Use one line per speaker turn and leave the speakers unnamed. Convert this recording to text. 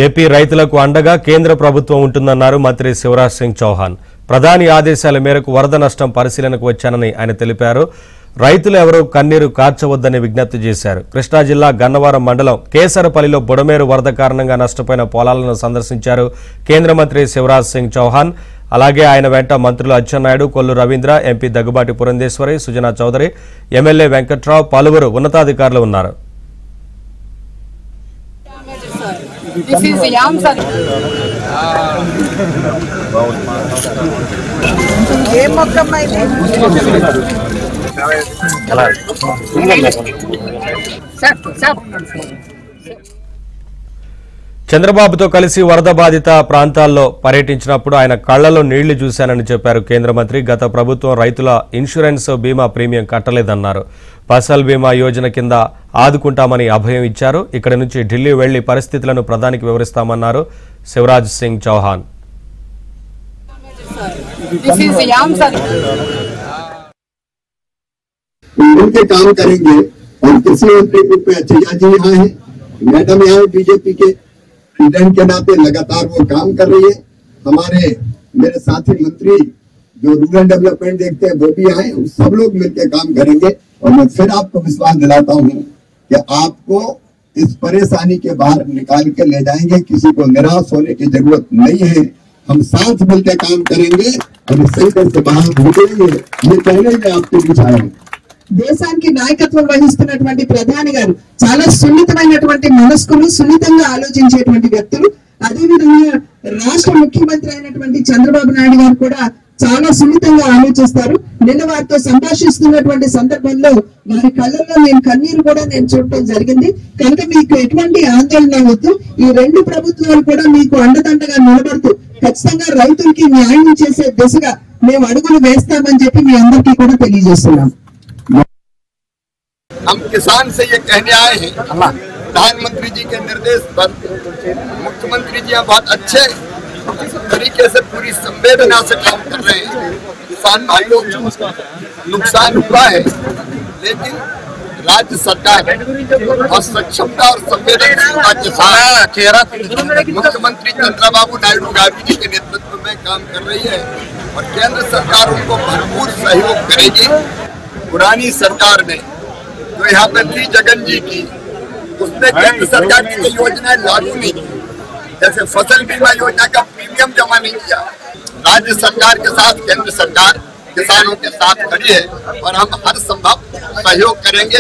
AP రైతులకు అండగా కేంద్ర ప్రభుత్వం ఉంటుందన్నారు మంత్రి శివరాజ్ సింగ్ చౌహాన్. ప్రధాని ఆదేశాల మేరకు వరద నష్టం పరిశీలనకు వచ్చానని ఆయన తెలిపారు. రైతులు ఎవరూ కన్నీరు కార్చవద్దని విజ్ఞప్తి చేశారు. కృష్ణా జిల్లా గన్నవరం మండలం కేసరపల్లిలో బుడమేరు వరద కారణంగా నష్టపోయిన పొలాలను సందర్శించారు కేంద్ర మంత్రి శివరాజ్ సింగ్ చౌహాన్. అలాగే ఆయన వెంట మంత్రులు అచ్చెన్నాయుడు, కొల్లు రవీంద్ర, ఎంపీ దగ్గుబాటి పురంధేశ్వరి, సుజనా చౌదరి, ఎమ్మెల్యే వెంకట్రావు, పలువురు ఉన్నతాధికారులు ఉన్నారు.
This is Yam sir.
Game మొత్తం అయితే
చంద్రబాబుతో కలిసి వరద బాధిత ప్రాంతాల్లో పర్యటించినప్పుడు ఆయన కళ్లలో నీళ్లు చూశానని చెప్పారు కేంద్ర మంత్రి. గత ప్రభుత్వం రైతుల ఇన్సూరెన్స్ బీమా ప్రీమియం కట్టలేదన్నారు. ఫసల్ బీమా యోజన కింద ఆదుకుంటామని అభయం ఇచ్చారు. ఇక్కడి నుంచి ఢిల్లీ వెళ్లి పరిస్థితులను ప్రధానికి వివరిస్తామన్నారు Shivraj Singh Chauhan.
This is Yam sir.
उनके काम करेंगे और कृषि मंत्री रूप में अचैया जी यहाँ है, मैडम यहाँ है, बीजेपी के प्रेसिडेंट के नाते लगातार वो काम कर रही है. हमारे मेरे साथी मंत्री जो रूरल डेवलपमेंट देखते हैं वो भी यहाँ है. सब लोग मिलकर काम करेंगे और मैं फिर आपको विश्वास दिलाता हूँ कि आपको इस परेशानी के बाहर निकाल के ले जाएंगे. किसी को निराश होने की जरूरत नहीं है. हम साथ मिलकर काम करेंगे और इस संकट से बाहर निकलेंगे. ये कहने में आपके बीच आए हैं.
దేశానికి నాయకత్వం వహిస్తున్నటువంటి ప్రధాని గారు చాలా సున్నితమైనటువంటి మనస్కులు, సున్నితంగా ఆలోచించేటువంటి వ్యక్తులు. అదేవిధంగా రాష్ట్ర ముఖ్యమంత్రి అయినటువంటి చంద్రబాబు నాయుడు గారు కూడా చాలా సున్నితంగా ఆలోచిస్తారు. నిన్న వారితో సంభాషిస్తున్నటువంటి సందర్భంలో వారి కళ్ళల్లో నేను కన్నీరు కూడా నేను చూడటం జరిగింది. కనుక మీకు ఎటువంటి ఆందోళన వద్దు. ఈ రెండు ప్రభుత్వాలు కూడా మీకు అండదండగా నిలబడుతూ ఖచ్చితంగా రైతులకి న్యాయం చేసే దిశగా మేము అడుగులు వేస్తామని చెప్పి మీ అందరికీ కూడా తెలియజేస్తున్నాం.
हम किसान से ये कहने आए हैं, प्रधानमंत्री जी के निर्देश पर मुख्यमंत्री जी बहुत अच्छे तरीके से पूरी संवेदना से काम कर रहे हैं. किसान भाइयों को नुकसान हुआ है, लेकिन राज्य सरकार और सक्षमता और संवेदनशीलता के साथ मुख्यमंत्री चंद्रबाबू नायडू गांधी जी के नेतृत्व में काम कर रही है और केंद्र सरकार उनको भरपूर सहयोग करेगी. पुरानी सरकार ने जो यहाँ पे थी जगन जी की, उसने केंद्र सरकार की कई योजनाएं लागू नहीं की. जैसे फसल बीमा योजना का प्रीमियम जमा नहीं किया. राज्य सरकार के साथ केंद्र सरकार किसानों के साथ खड़ी है और हम हर संभव सहयोग करेंगे.